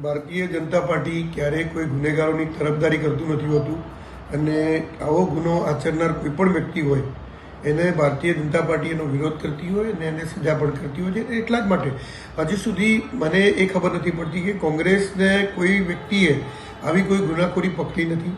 Bharatiya Janata party ક્યારેય કોઈ ગુનેગારોની તરફદારી કરતું નથી હોતું અને આવો ગુનો આચરનાર કોઈ પણ વ્યક્તિ હોય એને ભારતીય જનતા પાર્ટી એનો વિરોધ કરતી હોય અને એને સજા પણ કરતી હોય છે. એટલા જ માટે હજુ સુધી મને એ ખબર નથી પડતી કે કોંગ્રેસને કોઈ વ્યક્તિએ આવી કોઈ ગુનાખોરી પકડી નથી.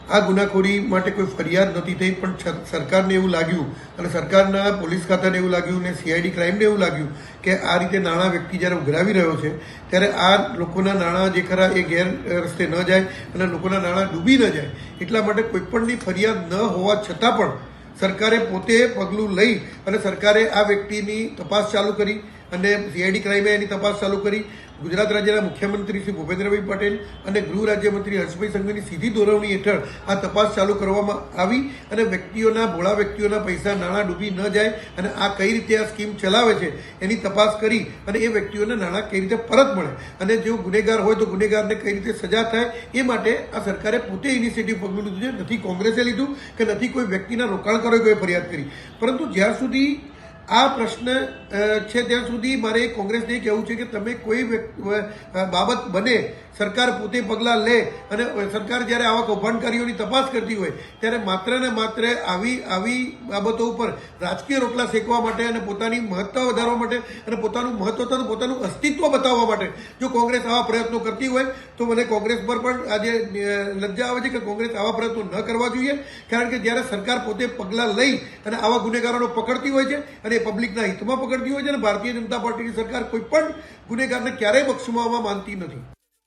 આ ગુનાખોરી માટે કોઈ ફરિયાદ નથી થઈ, પણ સરકારને એવું લાગ્યું અને સરકારના પોલીસ ખાતાને એવું લાગ્યું અને CID ક્રાઇમને એવું લાગ્યું કે આ રીતે નાણાં વ્યક્તિ જ્યારે ઉઘરાવી રહ્યો છે ત્યારે આ લોકોના નાણાં જે ખરા એ ગેર રસ્તે ન જાય અને લોકોના નાણાં ડૂબી ન જાય, એટલા માટે કોઈપણની ફરિયાદ ન હોવા છતાં પણ સરકારે પોતે પગલું લઈ અને સરકારે આ વ્યક્તિની તપાસ ચાલુ કરી અને CID ક્રાઇમે એની તપાસ ચાલુ કરી. ગુજરાત રાજ્યના મુખ્યમંત્રી શ્રી ભૂપેન્દ્રભાઈ પટેલ અને ગૃહ રાજ્યમંત્રી હર્ષભાઈ સંઘવીની સીધી દોરવણી હેઠળ આ તપાસ ચાલુ કરવામાં આવી અને ભોળા વ્યક્તિઓના પૈસા નાણાં ડૂબી ન જાય અને આ કઈ રીતે આ સ્કીમ ચલાવે છે એની તપાસ કરી અને એ વ્યક્તિઓને નાણાં કઈ રીતે પરત મળે અને જો ગુનેગાર હોય તો ગુનેગારને કઈ રીતે સજા થાય એ માટે આ સરકારે પોતે ઇનિશિયેટિવ પગલું લીધું છે. નથી કોંગ્રેસે લીધું કે નથી કોઈ વ્યક્તિના રોકાણકારોએ કોઈ ફરિયાદ કરી, પરંતુ જ્યાં સુધી આ પ્રશ્ન છે ત્યાં સુધી મારે કોંગ્રેસને કહેવું છે કે તમે કોઈ બાબત બને સરકાર પોતે પગલાં લે અને સરકાર જ્યારે આવા કૌભાંડકારીઓની તપાસ કરતી હોય ત્યારે માત્ર ને માત્ર આવી બાબતો ઉપર રાજકીય રોટલા શેકવા માટે અને પોતાની મહત્તા વધારવા માટે અને પોતાનું મહત્વ પોતાનું અસ્તિત્વ બતાવવા માટે જો કોંગ્રેસ આવા પ્રયત્નો કરતી હોય તો મને કોંગ્રેસ પર પણ આજે લજ્જા આવે છે કે કોંગ્રેસ આવા પ્રયત્નો ન કરવા જોઈએ. કારણ કે જ્યારે સરકાર પોતે પગલાં લઈ અને આવા ગુનેગારોને પકડતી હોય છે અને પબ્લિકના હિતમાં પકડતી હોય છે અને ભારતીય જનતા પાર્ટીની સરકાર કોઈ પણ ગુનેગારને ક્યારેય બક્ષવામાં માનતી નથી.